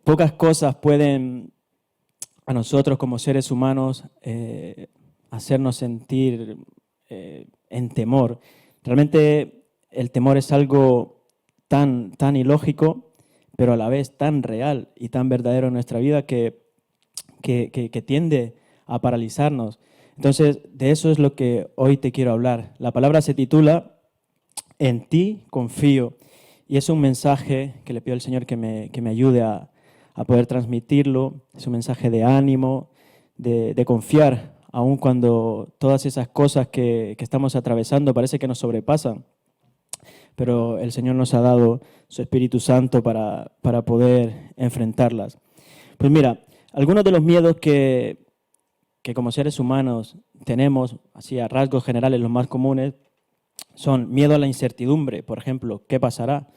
Pocas cosas pueden a nosotros como seres humanos hacernos sentir en temor. Realmente el temor es algo tan ilógico, pero a la vez tan real y tan verdadero en nuestra vida que tiende a paralizarnos. Entonces, de eso es lo que hoy te quiero hablar. La palabra se titula En ti confío, y es un mensaje que le pido al Señor que me ayude a poder transmitirlo. Es un mensaje de ánimo, de confiar, aun cuando todas esas cosas que estamos atravesando parece que nos sobrepasan, pero el Señor nos ha dado su Espíritu Santo para poder enfrentarlas. Pues mira, algunos de los miedos que como seres humanos tenemos, así a rasgos generales los más comunes, son miedo a la incertidumbre, por ejemplo, ¿qué pasará?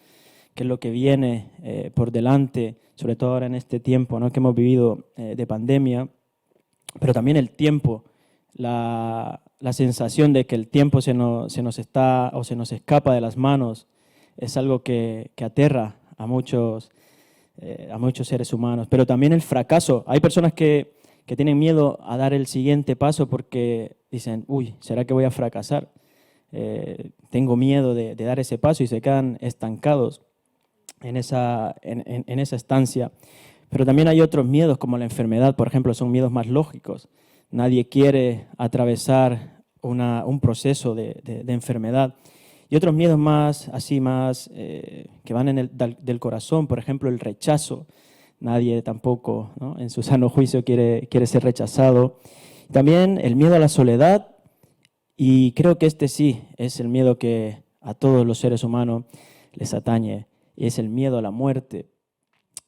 ¿Qué es lo que viene por delante? Sobre todo ahora en este tiempo, ¿no?, que hemos vivido de pandemia, pero también el tiempo, la sensación de que el tiempo se nos está o se nos escapa de las manos, es algo que aterra a muchos seres humanos. Pero también el fracaso. Hay personas que tienen miedo a dar el siguiente paso porque dicen, uy, ¿será que voy a fracasar? Tengo miedo de dar ese paso y se quedan estancados en esa estancia. Pero también hay otros miedos como la enfermedad, por ejemplo, son miedos más lógicos. Nadie quiere atravesar un proceso de enfermedad. Y otros miedos más, así más, que van del corazón, por ejemplo, el rechazo. Nadie tampoco, ¿no?, en su sano juicio quiere ser rechazado. También el miedo a la soledad, y creo que este sí es el miedo que a todos los seres humanos les atañe, y es el miedo a la muerte.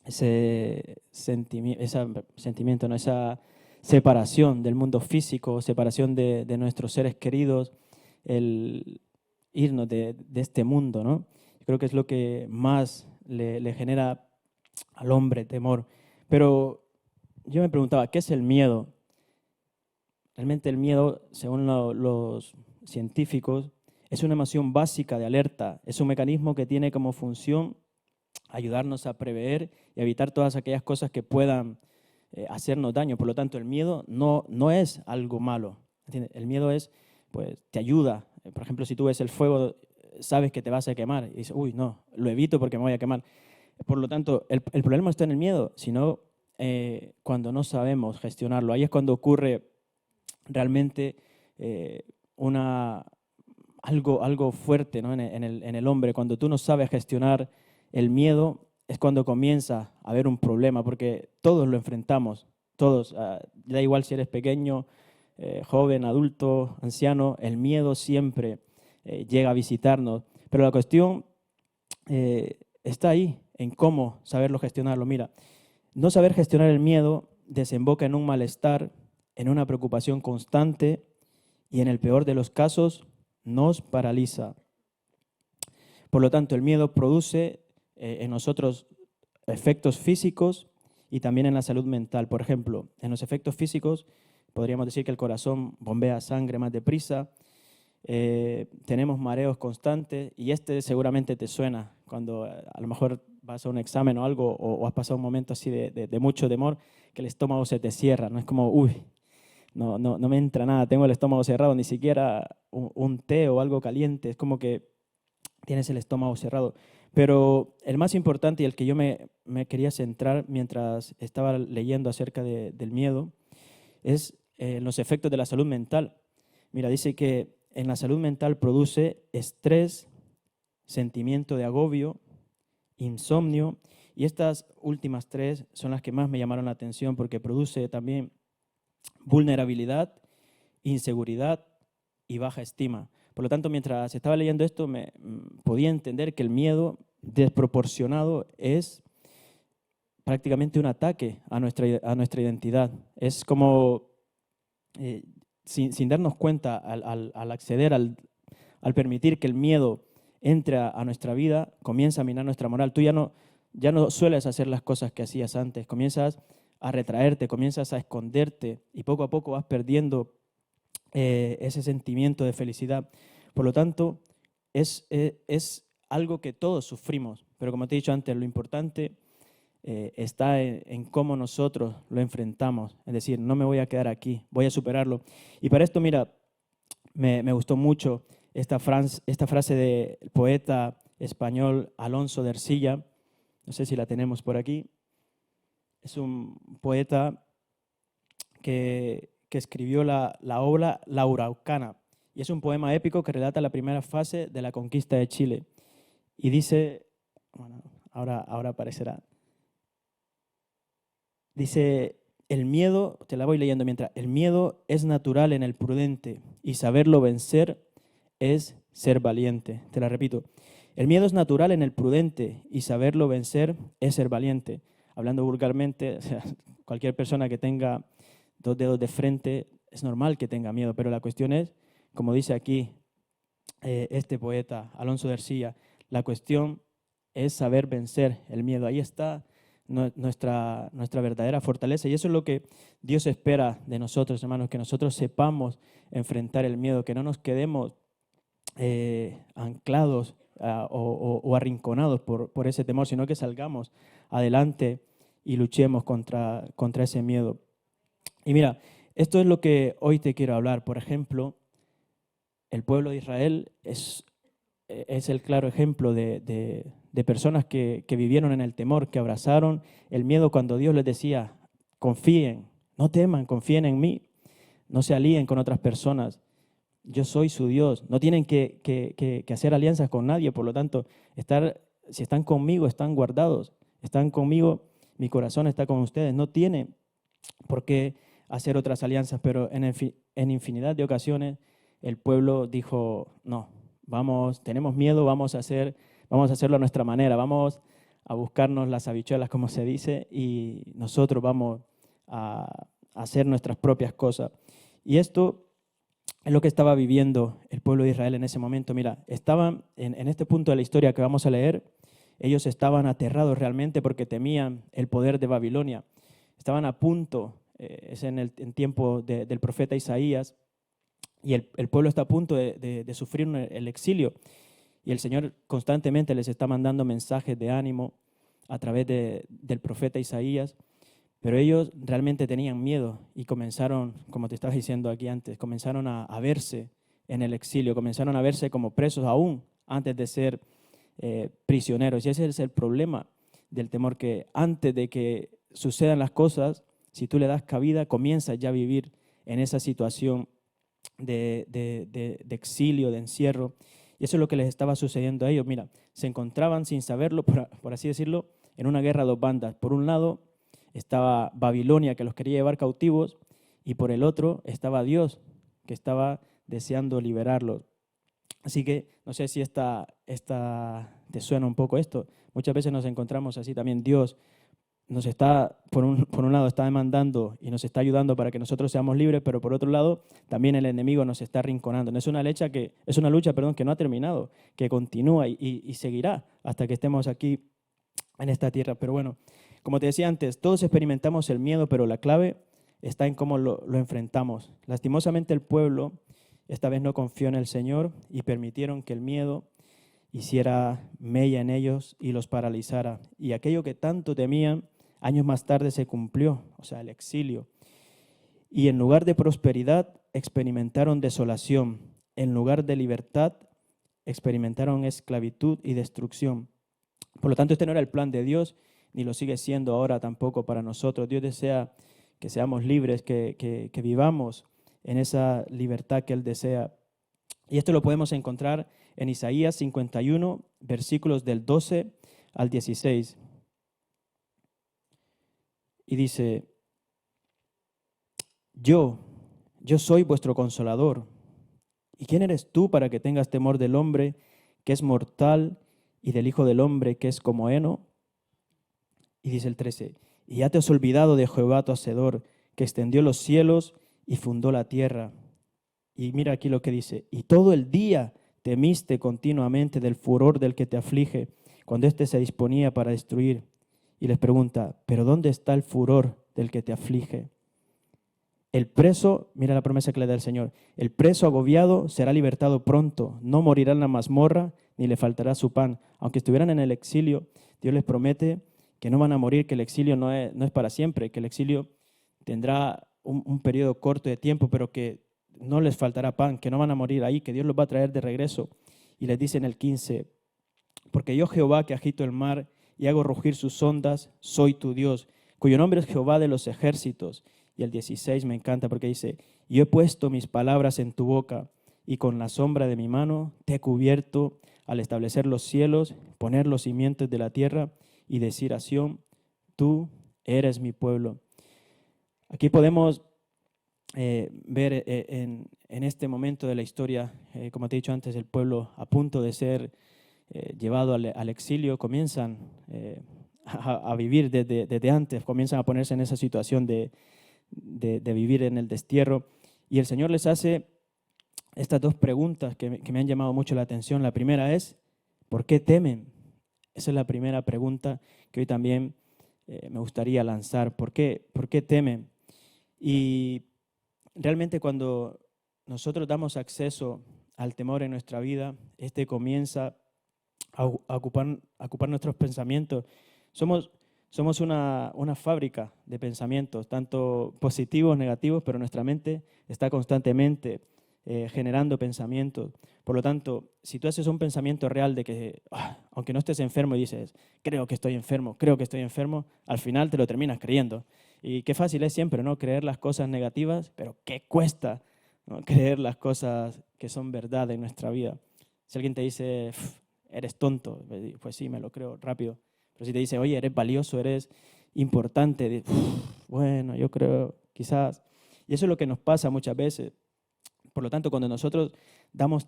Ese sentimiento, ¿no?, esa separación del mundo físico, separación de nuestros seres queridos, el irnos de este mundo, ¿no? Yo creo que es lo que más le genera al hombre temor. Pero yo me preguntaba, ¿qué es el miedo? Realmente el miedo, según los científicos, es una emoción básica de alerta, es un mecanismo que tiene como función ayudarnos a prever y evitar todas aquellas cosas que puedan hacernos daño. Por lo tanto, el miedo no es algo malo. ¿Entiendes? El miedo es, pues, te ayuda. Por ejemplo, si tú ves el fuego, sabes que te vas a quemar y dices, uy, no, lo evito porque me voy a quemar. Por lo tanto, el problema no está en el miedo, sino cuando no sabemos gestionarlo. Ahí es cuando ocurre realmente eh, una, algo fuerte, ¿no?, en el hombre. Cuando tú no sabes gestionar el miedo, es cuando comienza a haber un problema, porque todos lo enfrentamos, todos. Da igual si eres pequeño, joven, adulto, anciano, el miedo siempre llega a visitarnos. Pero la cuestión está ahí, en cómo saberlo gestionarlo. Mira, no saber gestionar el miedo desemboca en un malestar, en una preocupación constante y en el peor de los casos nos paraliza. Por lo tanto, el miedo produce en nosotros efectos físicos y también en la salud mental. Por ejemplo, en los efectos físicos podríamos decir que el corazón bombea sangre más deprisa, tenemos mareos constantes, y este seguramente te suena cuando a lo mejor vas a un examen o algo, o has pasado un momento así de mucho temor, que el estómago se te cierra, no es como, uy, no me entra nada, tengo el estómago cerrado, ni siquiera un té o algo caliente, es como que tienes el estómago cerrado. Pero el más importante y el que yo me quería centrar mientras estaba leyendo acerca del miedo es los efectos de la salud mental. Mira, dice que en la salud mental produce estrés, sentimiento de agobio, insomnio, y estas últimas tres son las que más me llamaron la atención porque produce también vulnerabilidad, inseguridad y baja estima. Por lo tanto, mientras estaba leyendo esto, podía entender que el miedo desproporcionado es prácticamente un ataque a nuestra identidad. Es como, sin darnos cuenta, al acceder, al permitir que el miedo entre a nuestra vida, comienza a minar nuestra moral. Tú ya no sueles hacer las cosas que hacías antes, comienzas a retraerte, comienzas a esconderte y poco a poco vas perdiendo ese sentimiento de felicidad. Por lo tanto, es algo que todos sufrimos, pero como te he dicho antes, lo importante está en cómo nosotros lo enfrentamos. Es decir, no me voy a quedar aquí, voy a superarlo. Y para esto, mira, me gustó mucho esta frase del poeta español Alonso de Ercilla. No sé si la tenemos por aquí. Es un poeta que escribió la obra La Araucana. Y es un poema épico que relata la primera fase de la conquista de Chile. Y dice, bueno, ahora aparecerá. Dice, el miedo, te la voy leyendo mientras, el miedo es natural en el prudente y saberlo vencer es ser valiente. Te la repito, el miedo es natural en el prudente y saberlo vencer es ser valiente. Hablando vulgarmente, o sea, cualquier persona que tenga 2 dedos de frente es normal que tenga miedo, pero la cuestión es, como dice aquí este poeta, Alonso de Ercilla, la cuestión es saber vencer el miedo. Ahí está nuestra verdadera fortaleza y eso es lo que Dios espera de nosotros, hermanos, que nosotros sepamos enfrentar el miedo, que no nos quedemos anclados o arrinconados por ese temor, sino que salgamos adelante y luchemos contra ese miedo. Y mira, esto es lo que hoy te quiero hablar. Por ejemplo, el pueblo de Israel es el claro ejemplo de personas que vivieron en el temor, que abrazaron el miedo cuando Dios les decía, confíen, no teman, confíen en mí, no se alíen con otras personas, yo soy su Dios, no tienen que hacer alianzas con nadie, por lo tanto, si están conmigo, están guardados, están conmigo, mi corazón está con ustedes, no tienen por qué hacer otras alianzas, pero en infinidad de ocasiones el pueblo dijo, no, tenemos miedo, vamos a hacerlo a nuestra manera, vamos a buscarnos las habichuelas, como se dice, y nosotros vamos a hacer nuestras propias cosas. Y esto es lo que estaba viviendo el pueblo de Israel en ese momento. Mira, estaban en este punto de la historia que vamos a leer, ellos estaban aterrados realmente porque temían el poder de Babilonia. Estaban a punto, es en tiempo del profeta Isaías, y el pueblo está a punto de sufrir el exilio. Y el Señor constantemente les está mandando mensajes de ánimo a través del profeta Isaías. Pero ellos realmente tenían miedo y comenzaron, como te estaba diciendo aquí antes, comenzaron a verse en el exilio, comenzaron a verse como presos aún antes de ser prisioneros. Y ese es el problema del temor, que antes de que sucedan las cosas, si tú le das cabida, comienzas ya a vivir en esa situación de exilio, de encierro. Y eso es lo que les estaba sucediendo a ellos. Mira, se encontraban sin saberlo, por así decirlo, en una guerra a 2 bandas. Por un lado estaba Babilonia, que los quería llevar cautivos, y por el otro estaba Dios, que estaba deseando liberarlos. Así que no sé si te suena un poco esto. Muchas veces nos encontramos así también. Dios nos está, por un lado, está demandando y nos está ayudando para que nosotros seamos libres, pero por otro lado, también el enemigo nos está arrinconando. Es una lucha que no ha terminado, que continúa y seguirá hasta que estemos aquí en esta tierra. Pero bueno, como te decía antes, todos experimentamos el miedo, pero la clave está en cómo lo enfrentamos. Lastimosamente el pueblo esta vez no confió en el Señor y permitieron que el miedo hiciera mella en ellos y los paralizara. Y aquello que tanto temían, años más tarde se cumplió, o sea, el exilio. Y en lugar de prosperidad, experimentaron desolación. En lugar de libertad, experimentaron esclavitud y destrucción. Por lo tanto, este no era el plan de Dios, ni lo sigue siendo ahora tampoco para nosotros. Dios desea que seamos libres, que vivamos en esa libertad que Él desea. Y esto lo podemos encontrar en Isaías 51, versículos del 12 al 16. Y dice, yo soy vuestro consolador. ¿Y quién eres tú para que tengas temor del hombre que es mortal y del Hijo del Hombre que es como heno? Y dice el 13, y ya te has olvidado de Jehová tu Hacedor, que extendió los cielos y fundó la tierra. Y mira aquí lo que dice, y todo el día temiste continuamente del furor del que te aflige, cuando éste se disponía para destruir. Y les pregunta, ¿pero dónde está el furor del que te aflige? El preso, mira la promesa que le da el Señor, el preso agobiado será libertado pronto, no morirá en la mazmorra, ni le faltará su pan. Aunque estuvieran en el exilio, Dios les promete que no van a morir, que el exilio no es para siempre, que el exilio tendrá un periodo corto de tiempo, pero que no les faltará pan, que no van a morir ahí, que Dios los va a traer de regreso. Y les dice en el 15, porque yo Jehová que agito el mar y hago rugir sus ondas, soy tu Dios, cuyo nombre es Jehová de los ejércitos. Y el 16 me encanta porque dice, yo he puesto mis palabras en tu boca y con la sombra de mi mano te he cubierto al establecer los cielos, poner los cimientos de la tierra y decir a Sión, tú eres mi pueblo. Aquí podemos ver en este momento de la historia, como te he dicho antes, el pueblo a punto de ser llevado al exilio, comienzan a vivir desde antes, comienzan a ponerse en esa situación de vivir en el destierro. Y el Señor les hace estas dos preguntas que me han llamado mucho la atención. La primera es, ¿por qué temen? Esa es la primera pregunta que hoy también me gustaría lanzar. ¿Por qué temen? Y realmente cuando nosotros damos acceso al temor en nuestra vida, este comienza a ocupar nuestros pensamientos. Somos una fábrica de pensamientos, tanto positivos, negativos, pero nuestra mente está constantemente generando pensamientos. Por lo tanto, si tú haces un pensamiento real de que, aunque no estés enfermo y dices, creo que estoy enfermo, al final te lo terminas creyendo. Y qué fácil es siempre, ¿no? Creer las cosas negativas, pero qué cuesta, ¿no? Creer las cosas que son verdad en nuestra vida. Si alguien te dice, eres tonto, pues sí, me lo creo rápido. Pero si te dice, oye, eres valioso, eres importante, bueno, yo creo, quizás. Y eso es lo que nos pasa muchas veces. Por lo tanto, cuando nosotros damos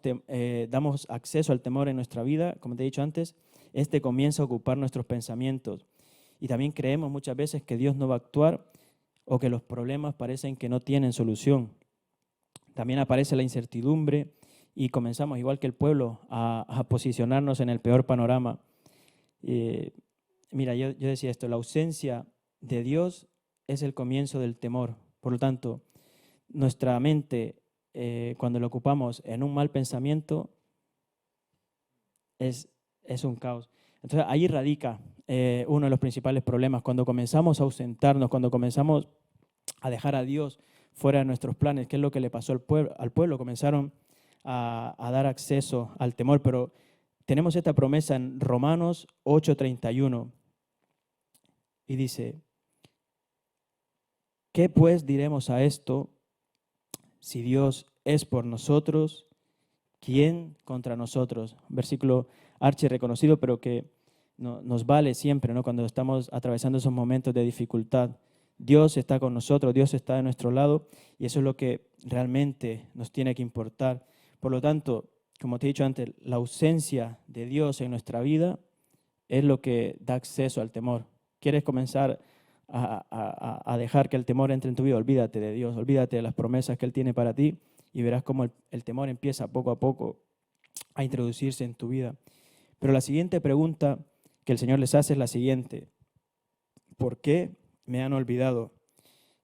acceso al temor en nuestra vida, como te he dicho antes, este comienza a ocupar nuestros pensamientos. Y también creemos muchas veces que Dios no va a actuar o que los problemas parecen que no tienen solución. También aparece la incertidumbre y comenzamos, igual que el pueblo, a posicionarnos en el peor panorama. Mira, yo decía esto, la ausencia de Dios es el comienzo del temor. Por lo tanto, nuestra mente, cuando la ocupamos en un mal pensamiento, es un caos. Entonces, ahí radica uno de los principales problemas. Cuando comenzamos a ausentarnos, cuando comenzamos a dejar a Dios fuera de nuestros planes, ¿qué es lo que le pasó al pueblo? Comenzaron a dar acceso al temor, pero tenemos esta promesa en Romanos 8:31 y dice, ¿qué pues diremos a esto? Si Dios es por nosotros, ¿quién contra nosotros? Versículo archi reconocido, pero que nos vale siempre, ¿no? Cuando estamos atravesando esos momentos de dificultad. Dios está con nosotros, Dios está de nuestro lado y eso es lo que realmente nos tiene que importar. Por lo tanto, como te he dicho antes, la ausencia de Dios en nuestra vida es lo que da acceso al temor. ¿Quieres comenzar a dejar que el temor entre en tu vida? Olvídate de Dios, olvídate de las promesas que Él tiene para ti y verás cómo el temor empieza poco a poco a introducirse en tu vida. Pero la siguiente pregunta que el Señor les hace es la siguiente. ¿Por qué me han olvidado?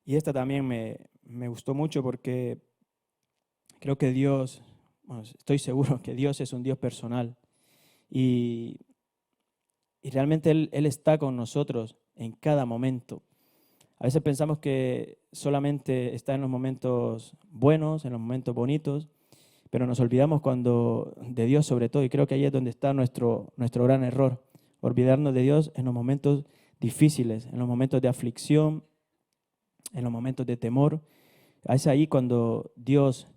Y esta también me gustó mucho porque creo que Dios, bueno, estoy seguro que Dios es un Dios personal y realmente Él está con nosotros en cada momento. A veces pensamos que solamente está en los momentos buenos, en los momentos bonitos, pero nos olvidamos de Dios sobre todo, y creo que ahí es donde está nuestro gran error, olvidarnos de Dios en los momentos difíciles, en los momentos de aflicción, en los momentos de temor. Es ahí cuando Dios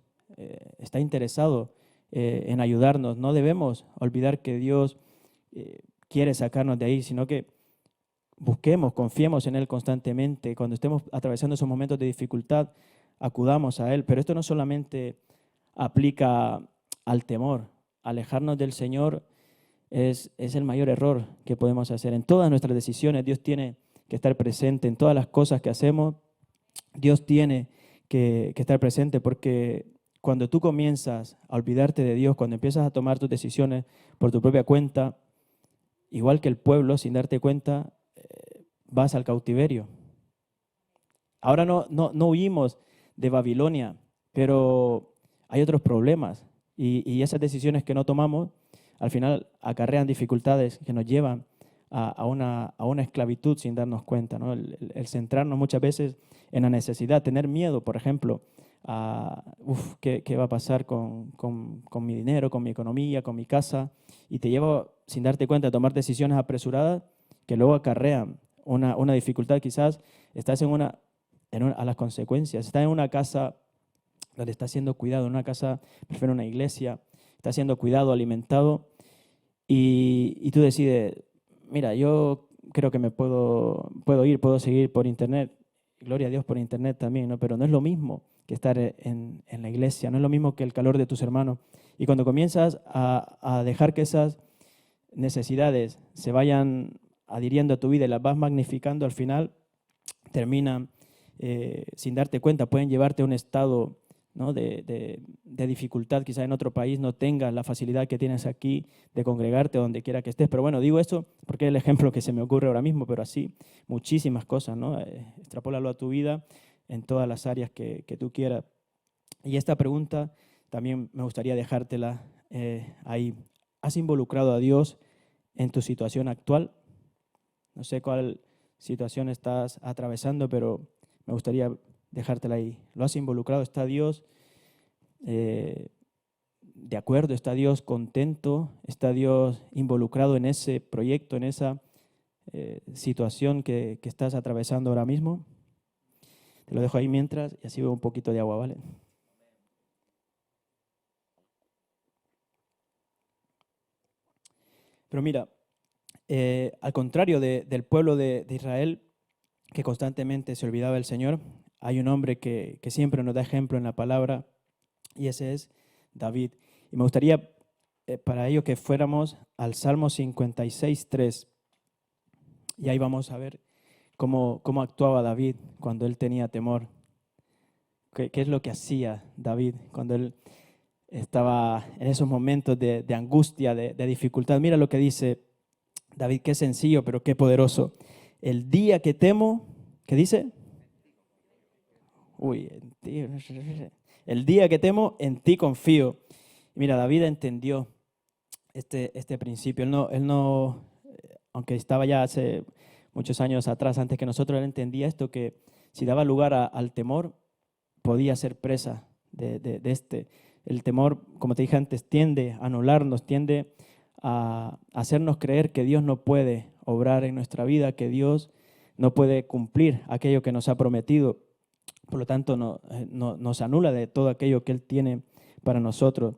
está interesado en ayudarnos. No debemos olvidar que Dios quiere sacarnos de ahí, sino que busquemos, confiemos en Él constantemente. Cuando estemos atravesando esos momentos de dificultad, acudamos a Él. Pero esto no solamente aplica al temor. Alejarnos del Señor es el mayor error que podemos hacer. En todas nuestras decisiones Dios tiene que estar presente. En todas las cosas que hacemos, Dios tiene que estar presente, porque cuando tú comienzas a olvidarte de Dios, cuando empiezas a tomar tus decisiones por tu propia cuenta, igual que el pueblo, sin darte cuenta, vas al cautiverio. Ahora no huimos de Babilonia, pero hay otros problemas y esas decisiones que no tomamos al final acarrean dificultades que nos llevan a una esclavitud sin darnos cuenta, ¿no? El centrarnos muchas veces en la necesidad, tener miedo, por ejemplo, ¿qué va a pasar con mi dinero, con mi economía, con mi casa? Y te lleva, sin darte cuenta, a tomar decisiones apresuradas que luego acarrean una dificultad. Quizás estás a las consecuencias, estás en una casa donde está siendo cuidado, en una casa, prefiero una iglesia, está siendo cuidado, alimentado, y tú decides, mira, yo creo que puedo ir, puedo seguir por internet, gloria a Dios por internet también, ¿no? Pero no es lo mismo que estar en la iglesia, no es lo mismo que el calor de tus hermanos. Y cuando comienzas a dejar que esas necesidades se vayan adhiriendo a tu vida y las vas magnificando, al final terminan, sin darte cuenta, pueden llevarte a un estado, ¿no?, de dificultad. Quizás en otro país no tengas la facilidad que tienes aquí de congregarte donde quiera que estés. Pero bueno, digo esto porque es el ejemplo que se me ocurre ahora mismo, pero así muchísimas cosas, ¿no? Extrapólalo a tu vida en todas las áreas que tú quieras. Y esta pregunta también me gustaría dejártela ahí. ¿Has involucrado a Dios en tu situación actual? No sé cuál situación estás atravesando, pero me gustaría dejártela ahí. ¿Lo has involucrado? ¿Está Dios de acuerdo? ¿Está Dios contento? ¿Está Dios involucrado en ese proyecto, en esa situación que estás atravesando ahora mismo? Te lo dejo ahí mientras y así veo un poquito de agua, ¿vale? Pero mira, al contrario del pueblo de Israel, que constantemente se olvidaba del Señor, hay un hombre que siempre nos da ejemplo en la palabra, y ese es David. Y me gustaría para ello que fuéramos al Salmo 56:3, y ahí vamos a ver cómo actuaba David cuando él tenía temor. ¿Qué es lo que hacía David cuando él estaba en esos momentos de angustia, de dificultad? Mira lo que dice David, qué sencillo, pero qué poderoso. El día que temo, ¿qué dice? Uy, el día que temo, en ti confío. Mira, David entendió este principio. Él no, aunque estaba ya hace muchos años atrás, antes que nosotros, él entendía esto, que si daba lugar al temor, podía ser presa de este. El temor, como te dije antes, tiende a anularnos, tiende a hacernos creer que Dios no puede obrar en nuestra vida, que Dios no puede cumplir aquello que nos ha prometido. Por lo tanto, nos anula de todo aquello que Él tiene para nosotros.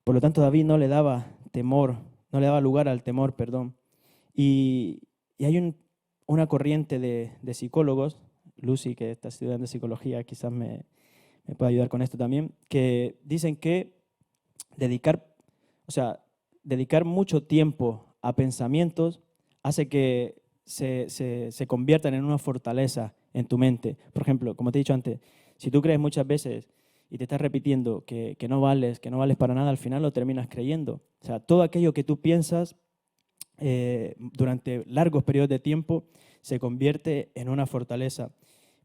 Por lo tanto, David no le daba temor, no le daba lugar al temor, perdón. Y hay una corriente de psicólogos, Lucy, que está estudiando psicología, quizás me pueda ayudar con esto también, que dicen que dedicar mucho tiempo a pensamientos hace que se conviertan en una fortaleza en tu mente. Por ejemplo, como te he dicho antes, si tú crees muchas veces y te estás repitiendo que no vales para nada, al final lo terminas creyendo. O sea, todo aquello que tú piensas durante largos periodos de tiempo se convierte en una fortaleza.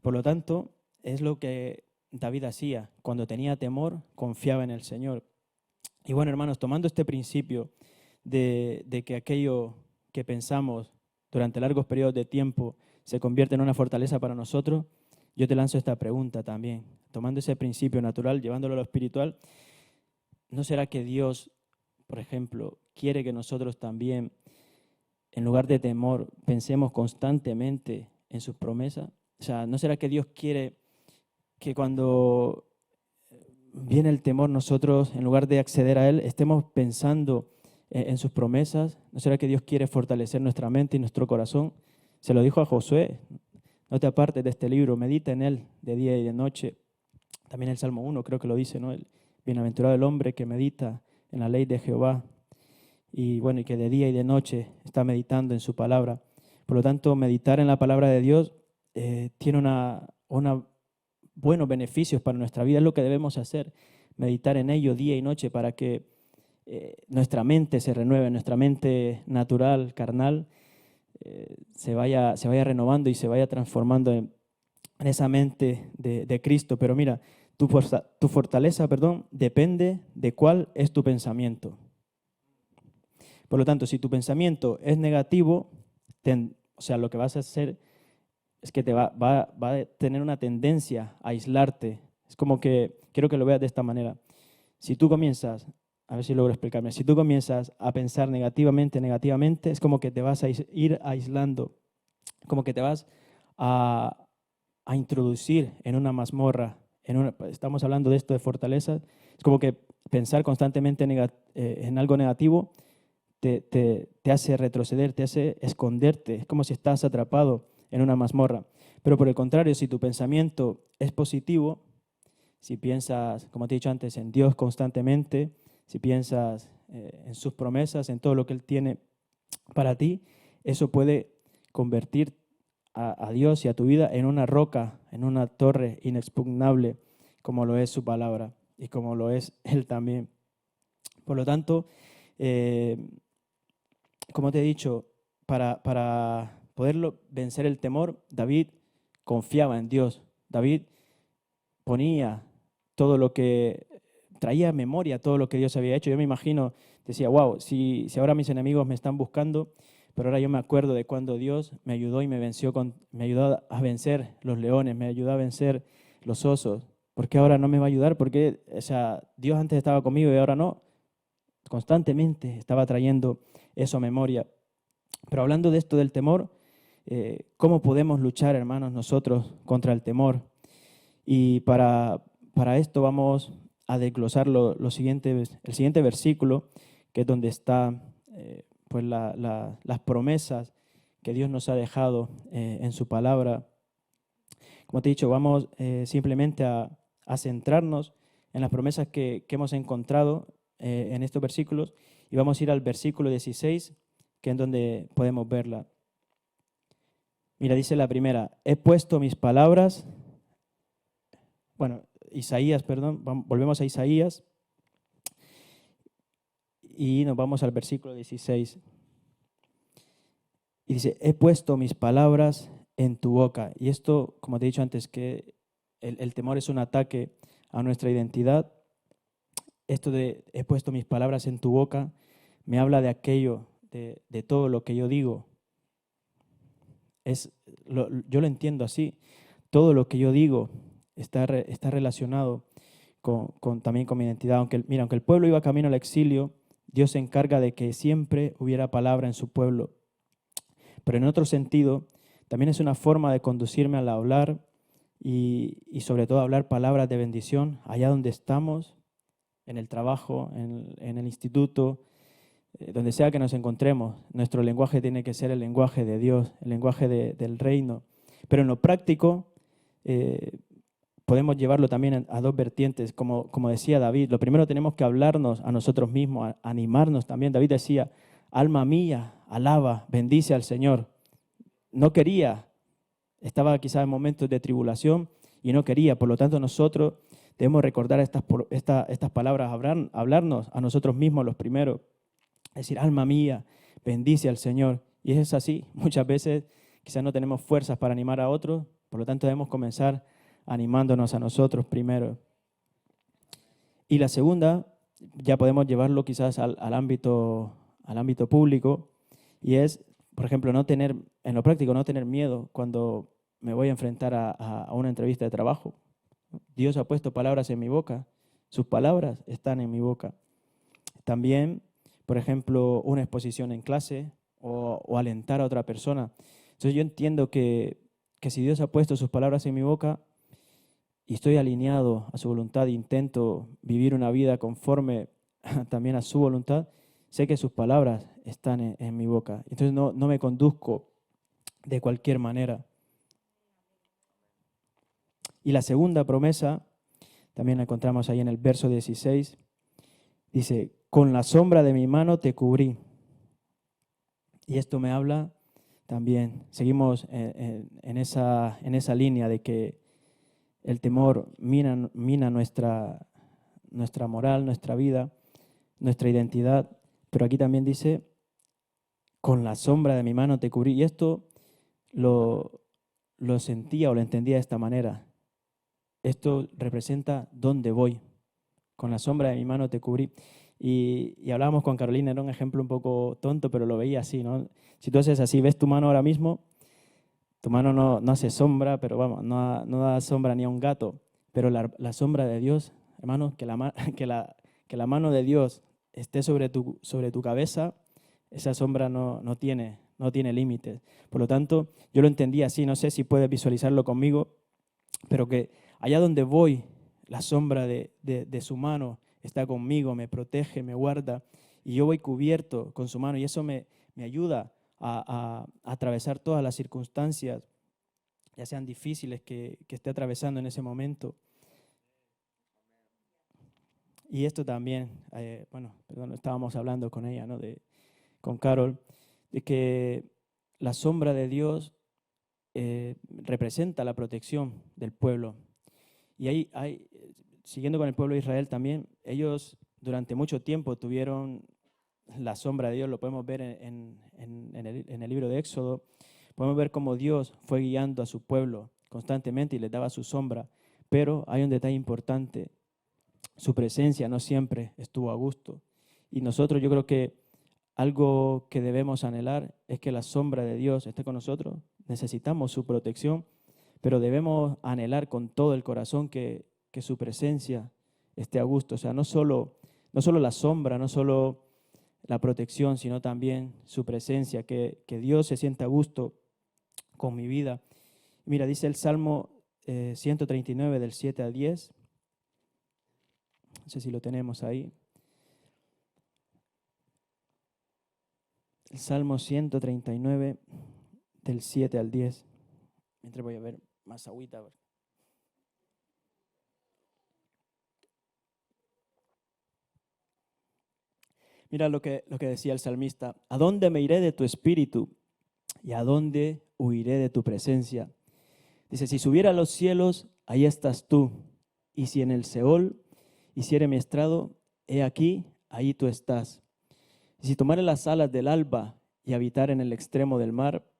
Por lo tanto, es lo que David hacía. Cuando tenía temor, confiaba en el Señor. Y bueno, hermanos, tomando este principio de que aquello que pensamos durante largos periodos de tiempo se convierte en una fortaleza para nosotros, yo te lanzo esta pregunta también. Tomando ese principio natural, llevándolo a lo espiritual, ¿no será que Dios, por ejemplo, quiere que nosotros también, en lugar de temor, pensemos constantemente en sus promesas? O sea, ¿no será que Dios quiere que cuando viene el temor nosotros, en lugar de acceder a Él, estemos pensando en sus promesas? ¿No será que Dios quiere fortalecer nuestra mente y nuestro corazón? Se lo dijo a Josué: no te apartes de este libro, medita en él de día y de noche. También el Salmo 1 creo que lo dice, ¿no? El bienaventurado el hombre que medita en la ley de Jehová y bueno, y que de día y de noche está meditando en su palabra. Por lo tanto, meditar en la palabra de Dios tiene buenos beneficios para nuestra vida. Es lo que debemos hacer, meditar en ello día y noche para que nuestra mente se renueve, nuestra mente natural, carnal, se vaya renovando y se vaya transformando en esa mente de Cristo. Pero mira, tu fortaleza, depende de cuál es tu pensamiento. Por lo tanto, si tu pensamiento es negativo, o sea, lo que vas a hacer es que va a tener una tendencia a aislarte. Es como que, quiero que lo veas de esta manera. Si tú comienzas, a ver si logro explicarme, si tú comienzas a pensar negativamente, es como que te vas a ir aislando, como que te vas a introducir en una mazmorra. Estamos hablando de esto de fortaleza, es como que pensar constantemente en algo negativo te hace retroceder, te hace esconderte, es como si estás atrapado en una mazmorra. Pero por el contrario, si tu pensamiento es positivo, si piensas, como te he dicho antes, en Dios constantemente, si piensas en sus promesas, en todo lo que Él tiene para ti, eso puede convertir a Dios y a tu vida en una roca, en una torre inexpugnable, como lo es su palabra y como lo es Él también. Por lo tanto, como te he dicho, para poderlo vencer el temor, David confiaba en Dios. David ponía todo lo que, traía a memoria todo lo que Dios había hecho. Yo me imagino, decía, wow, si ahora mis enemigos me están buscando, pero ahora yo me acuerdo de cuando Dios me ayudó y me ayudó a vencer los leones, me ayudó a vencer los osos. ¿Por qué ahora no me va a ayudar? Porque, o sea, Dios antes estaba conmigo y ahora no. Constantemente estaba trayendo eso a memoria. Pero hablando de esto del temor, ¿cómo podemos luchar, hermanos, nosotros contra el temor? Y para esto vamos a desglosar el siguiente versículo, que es donde está pues las promesas que Dios nos ha dejado en su palabra. Como te he dicho, vamos simplemente a centrarnos en las promesas que hemos encontrado en estos versículos y vamos a ir al versículo 16, que es donde podemos verla. Mira, dice la primera, he puesto mis palabras, bueno, Isaías, perdón, volvemos a Isaías y nos vamos al versículo 16. Y dice, he puesto mis palabras en tu boca. Y esto, como te he dicho antes, que el temor es un ataque a nuestra identidad. Esto de he puesto mis palabras en tu boca me habla de aquello, de todo lo que yo digo. Yo lo entiendo así. Todo lo que yo digo está relacionado también con mi identidad. Mira, aunque el pueblo iba camino al exilio, Dios se encarga de que siempre hubiera palabra en su pueblo. Pero en otro sentido, también es una forma de conducirme al hablar y sobre todo hablar palabras de bendición allá donde estamos, en el trabajo, en el instituto, donde sea que nos encontremos. Nuestro lenguaje tiene que ser el lenguaje de Dios, el lenguaje del reino. Pero en lo práctico, podemos llevarlo también a dos vertientes, como decía David. Lo primero tenemos que hablarnos a nosotros mismos, animarnos también. David decía, alma mía, alaba, bendice al Señor. No quería, estaba quizás en momentos de tribulación y no quería. Por lo tanto, nosotros debemos recordar estas palabras, hablarnos a nosotros mismos los primeros. Es decir, alma mía, bendice al Señor. Y es así. Muchas veces quizás no tenemos fuerzas para animar a otros, por lo tanto debemos comenzar animándonos a nosotros primero. Y la segunda, ya podemos llevarlo quizás al ámbito público, y es, por ejemplo, en lo práctico, no tener miedo cuando me voy a enfrentar a una entrevista de trabajo. Dios ha puesto palabras en mi boca, sus palabras están en mi boca. También, por ejemplo, una exposición en clase o alentar a otra persona. Entonces yo entiendo que si Dios ha puesto sus palabras en mi boca y estoy alineado a su voluntad e intento vivir una vida conforme también a su voluntad, sé que sus palabras están en mi boca. Entonces no me conduzco de cualquier manera. Y la segunda promesa, también la encontramos ahí en el verso 16, dice, con la sombra de mi mano te cubrí. Y esto me habla también, seguimos en esa línea de que el temor mina nuestra moral, nuestra vida, nuestra identidad, pero aquí también dice, con la sombra de mi mano te cubrí. Y esto lo sentía o lo entendía de esta manera. Esto representa dónde voy. Con la sombra de mi mano te cubrí. Y hablábamos con Carolina, era un ejemplo un poco tonto, pero lo veía así, ¿no? Si tú haces así, ves tu mano ahora mismo, tu mano no hace sombra, pero vamos, no da sombra ni a un gato. Pero la sombra de Dios, hermano, que la mano de Dios esté sobre tu cabeza, esa sombra no tiene límites. Por lo tanto, yo lo entendí así, no sé si puedes visualizarlo conmigo, pero que allá donde voy, la sombra de su mano está conmigo, me protege, me guarda, y yo voy cubierto con su mano, y eso me ayuda a atravesar todas las circunstancias, ya sean difíciles que esté atravesando en ese momento. Y esto también, perdón, estábamos hablando con ella, ¿no? Con Carol, de que la sombra de Dios representa la protección del pueblo. Y siguiendo con el pueblo de Israel también, ellos durante mucho tiempo tuvieron la sombra de Dios, lo podemos ver en el libro de Éxodo, podemos ver cómo Dios fue guiando a su pueblo constantemente y les daba su sombra, pero hay un detalle importante, su presencia no siempre estuvo a gusto. Y nosotros, yo creo que algo que debemos anhelar es que la sombra de Dios esté con nosotros, necesitamos su protección, pero debemos anhelar con todo el corazón que su presencia esté a gusto. O sea, no solo la sombra, no solo la protección, sino también su presencia, que Dios se sienta a gusto con mi vida. Mira, dice el Salmo 139 del 7 al 10. No sé si lo tenemos ahí. El Salmo 139 del 7 al 10. Mientras voy a ver más agüita. Mira lo que decía el salmista. ¿A dónde me iré de tu espíritu? ¿Y a dónde huiré de tu presencia? Dice, si subiera a los cielos, ahí estás tú. Y si en el Seol hiciere mi estrado, he aquí, ahí tú estás. Y si tomare las alas del alba y habitar en el extremo del mar,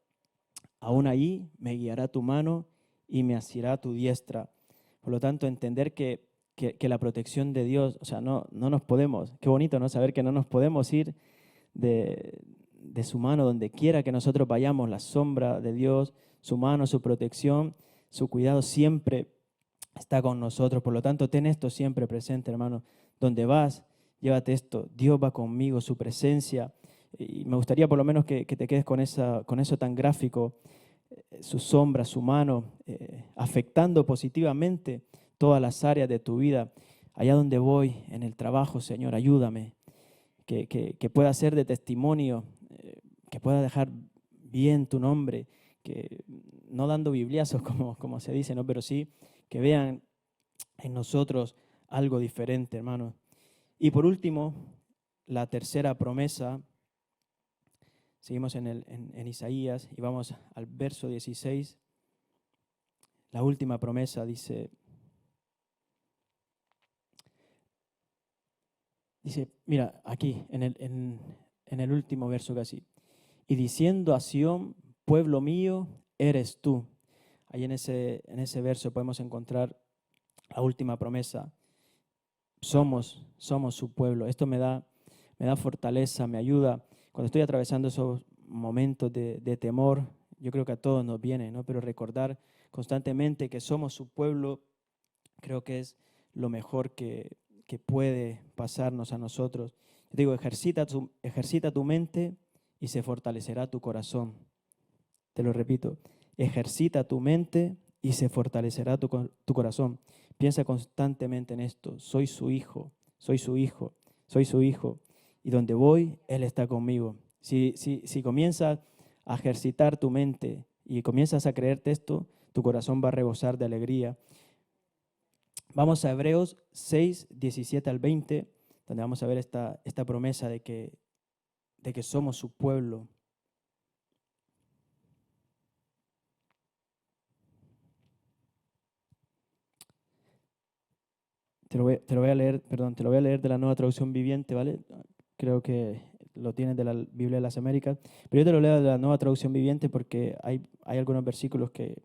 aún ahí me guiará tu mano y me asirá tu diestra. Por lo tanto, entender que la protección de Dios, o sea, no nos podemos, qué bonito, ¿no? Saber que no nos podemos ir de su mano donde quiera que nosotros vayamos, la sombra de Dios, su mano, su protección, su cuidado siempre está con nosotros. Por lo tanto, ten esto siempre presente, hermano. Donde vas, llévate esto. Dios va conmigo, su presencia. Y me gustaría por lo menos que te quedes con eso tan gráfico, su sombra, su mano, afectando positivamente todas las áreas de tu vida. Allá donde voy, en el trabajo, Señor, ayúdame. Que pueda ser de testimonio, que pueda dejar bien tu nombre, que no dando bibliazos como se dice, ¿no? Pero sí que vean en nosotros algo diferente, hermano. Y por último, la tercera promesa, seguimos en Isaías y vamos al verso 16. La última promesa dice, mira, aquí, en el último verso casi, y diciendo a Sión, pueblo mío, eres tú. Ahí en ese verso podemos encontrar la última promesa. Somos su pueblo. Esto me da fortaleza, me ayuda. Cuando estoy atravesando esos momentos de temor, yo creo que a todos nos viene, ¿no? Pero recordar constantemente que somos su pueblo, creo que es lo mejor que puede pasarnos a nosotros. Yo digo, ejercita tu mente y se fortalecerá tu corazón. Te lo repito, ejercita tu mente y se fortalecerá tu corazón. Piensa constantemente en esto. Soy su hijo, soy su hijo, soy su hijo. Y donde voy, Él está conmigo. Si comienzas a ejercitar tu mente y comienzas a creerte esto, tu corazón va a rebosar de alegría. Vamos a Hebreos 6, 17 al 20, donde vamos a ver esta promesa de que somos su pueblo. Te lo voy a leer, perdón, te lo voy a leer de la Nueva Traducción Viviente, ¿vale? Creo que lo tienes de la Biblia de las Américas, pero yo te lo leo de la Nueva Traducción Viviente porque hay algunos versículos que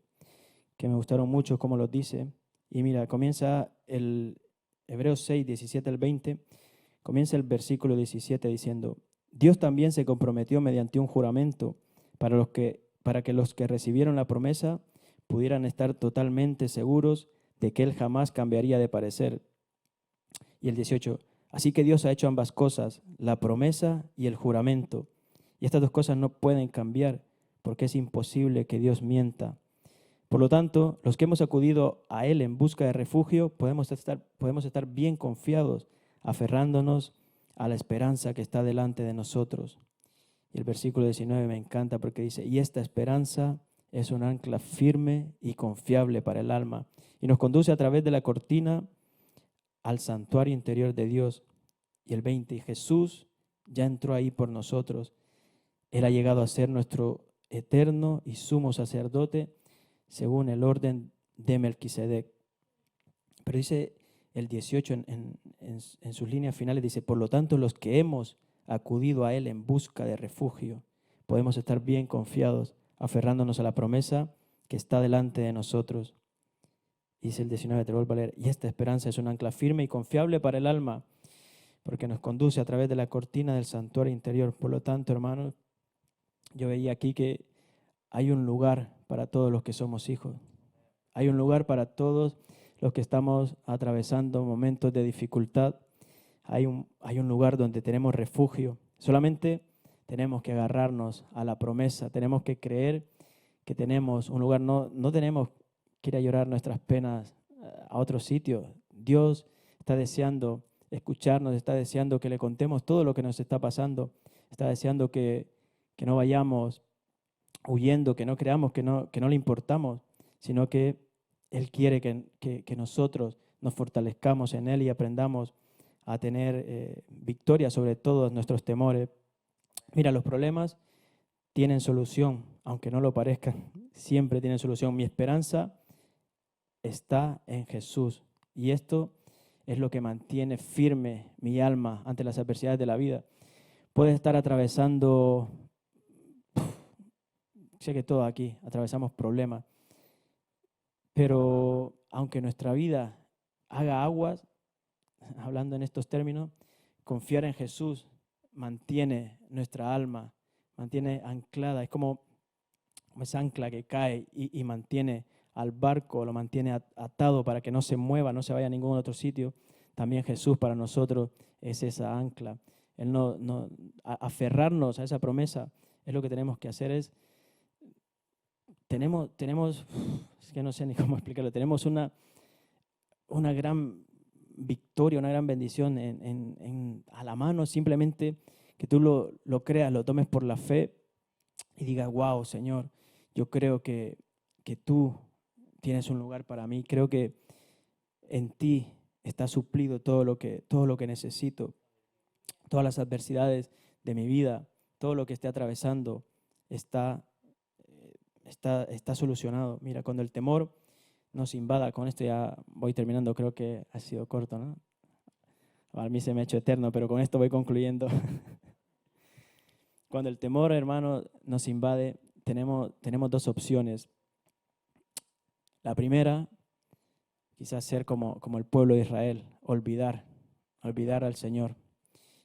me gustaron mucho, como los dice. Y mira, comienza el Hebreos 6, 17 al 20, Comienza el versículo 17 diciendo, Dios también se comprometió mediante un juramento para que los que recibieron la promesa pudieran estar totalmente seguros de que Él jamás cambiaría de parecer. Y el 18, así que Dios ha hecho ambas cosas, la promesa y el juramento. Y estas dos cosas no pueden cambiar porque es imposible que Dios mienta. Por lo tanto, los que hemos acudido a Él en busca de refugio podemos estar bien confiados, aferrándonos a la esperanza que está delante de nosotros. Y el versículo 19 me encanta porque dice, y esta esperanza es un ancla firme y confiable para el alma y nos conduce a través de la cortina al santuario interior de Dios. Y el 20, y Jesús ya entró ahí por nosotros. Él ha llegado a ser nuestro eterno y sumo sacerdote según el orden de Melquisedec. Pero dice el 18 en sus líneas finales, dice, por lo tanto, los que hemos acudido a Él en busca de refugio, podemos estar bien confiados, aferrándonos a la promesa que está delante de nosotros. Dice el 19, te lo vuelvo a leer, y esta esperanza es un ancla firme y confiable para el alma, porque nos conduce a través de la cortina del santuario interior. Por lo tanto, hermanos, yo veía aquí que hay un lugar para todos los que somos hijos. Hay un lugar para todos los que estamos atravesando momentos de dificultad. Hay un lugar donde tenemos refugio. Solamente tenemos que agarrarnos a la promesa. Tenemos que creer que tenemos un lugar. No tenemos que ir a llorar nuestras penas a otro sitio. Dios está deseando escucharnos, está deseando que le contemos todo lo que nos está pasando. Está deseando que no vayamos huyendo, que no creamos que no le importamos, sino que Él quiere que nosotros nos fortalezcamos en Él y aprendamos a tener victoria sobre todos nuestros temores. Mira, los problemas tienen solución, aunque no lo parezcan, siempre tienen solución. Mi esperanza está en Jesús y esto es lo que mantiene firme mi alma ante las adversidades de la vida. Puedes estar atravesando, sé que todos aquí atravesamos problemas, pero aunque nuestra vida haga aguas, hablando en estos términos, confiar en Jesús mantiene nuestra alma, mantiene anclada, es como esa ancla que cae y mantiene al barco, lo mantiene atado para que no se mueva, no se vaya a ningún otro sitio. También Jesús para nosotros es esa ancla. Aferrarnos a esa promesa es lo que tenemos que hacer. Es que no sé ni cómo explicarlo, tenemos una gran victoria, una gran bendición a la mano, simplemente que tú lo creas, lo tomes por la fe y digas, wow, Señor, yo creo que tú tienes un lugar para mí, creo que en ti está suplido todo lo que necesito, todas las adversidades de mi vida, todo lo que esté atravesando está solucionado. Mira, cuando el temor nos invada, con esto ya voy terminando, creo que ha sido corto, ¿no? A mí se me ha hecho eterno, pero con esto voy concluyendo. Cuando el temor, hermano, nos invade, tenemos dos opciones. La primera, quizás ser como el pueblo de Israel, olvidar al Señor.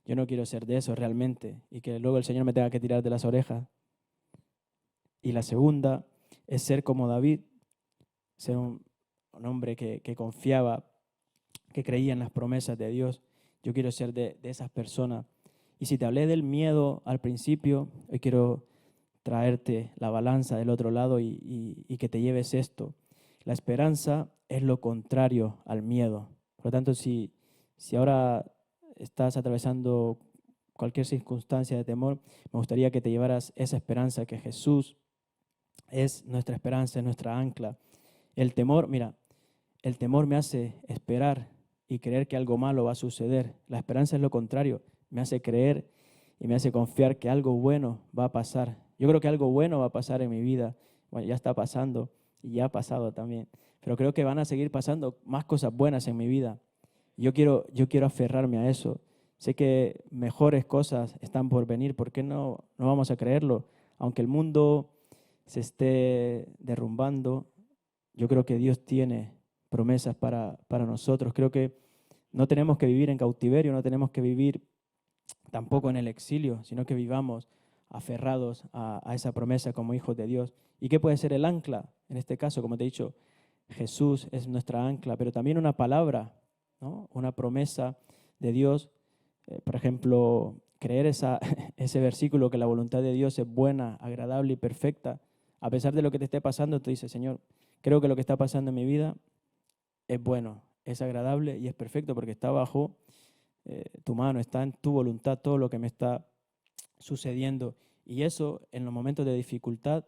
Yo no quiero ser de eso realmente y que luego el Señor me tenga que tirar de las orejas. Y la segunda es ser como David, ser un hombre que confiaba, que creía en las promesas de Dios. Yo quiero ser de esas personas. Y si te hablé del miedo al principio, hoy quiero traerte la balanza del otro lado y que te lleves esto. La esperanza es lo contrario al miedo. Por lo tanto, si ahora estás atravesando cualquier circunstancia de temor, me gustaría que te llevaras esa esperanza, que Jesús es nuestra esperanza, es nuestra ancla. El temor, mira, el temor me hace esperar y creer que algo malo va a suceder. La esperanza es lo contrario, me hace creer y me hace confiar que algo bueno va a pasar. Yo creo que algo bueno va a pasar en mi vida. Bueno, ya está pasando y ya ha pasado también. Pero creo que van a seguir pasando más cosas buenas en mi vida. Yo quiero aferrarme a eso. Sé que mejores cosas están por venir. ¿Por qué no vamos a creerlo? Aunque el mundo se esté derrumbando, yo creo que Dios tiene promesas para nosotros. Creo que no tenemos que vivir en cautiverio, no tenemos que vivir tampoco en el exilio, sino que vivamos aferrados a esa promesa como hijos de Dios. ¿Y qué puede ser el ancla? En este caso, como te he dicho, Jesús es nuestra ancla, pero también una palabra, ¿no? Una promesa de Dios. Por ejemplo, creer ese versículo que la voluntad de Dios es buena, agradable y perfecta. A pesar de lo que te esté pasando, tú dices, Señor, creo que lo que está pasando en mi vida es bueno, es agradable y es perfecto porque está bajo tu mano, está en tu voluntad todo lo que me está sucediendo. Y eso en los momentos de dificultad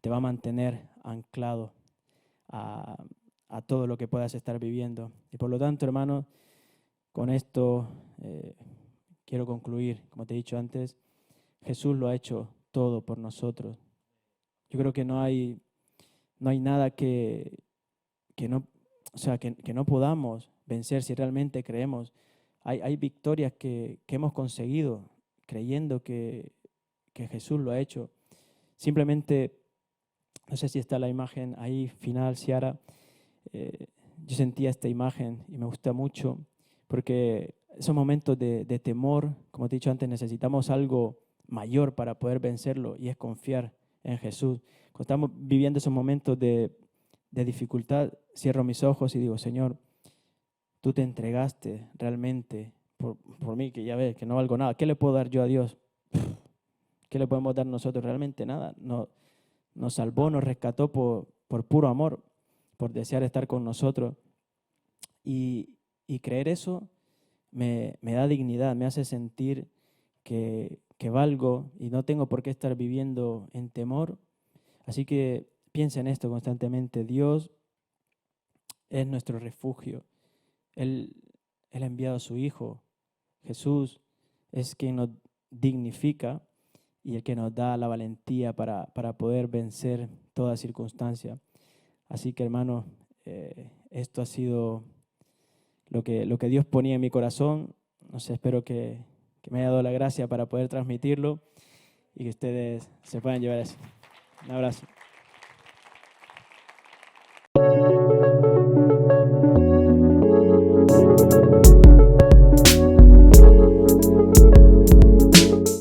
te va a mantener anclado a, a todo lo que puedas estar viviendo. Y por lo tanto, hermanos, con esto quiero concluir. Como te he dicho antes, Jesús lo ha hecho todo por nosotros. Yo creo que no hay nada que no, o sea, que no podamos vencer si realmente creemos. Hay victorias que hemos conseguido creyendo que Jesús lo ha hecho. Simplemente, no sé si está la imagen ahí final, Ciara. Yo sentía esta imagen y me gusta mucho porque esos momentos de temor, como te he dicho antes, necesitamos algo mayor para poder vencerlo y es confiar en Jesús. Cuando estamos viviendo esos momentos de dificultad, cierro mis ojos y digo, Señor, tú te entregaste realmente por mí, que ya ves, que no valgo nada. ¿Qué le puedo dar yo a Dios? ¿Qué le podemos dar nosotros? Realmente nada. Nos salvó, nos rescató por puro amor, por desear estar con nosotros. Y creer eso me da dignidad, me hace sentir que valgo y no tengo por qué estar viviendo en temor. Así que piensa en esto constantemente. Dios es nuestro refugio. Él ha enviado a su Hijo. Jesús es quien nos dignifica y el que nos da la valentía para poder vencer toda circunstancia. Así que, hermano, esto ha sido lo que Dios ponía en mi corazón. No sé, espero que me haya dado la gracia para poder transmitirlo y que ustedes se puedan llevar eso. Un abrazo.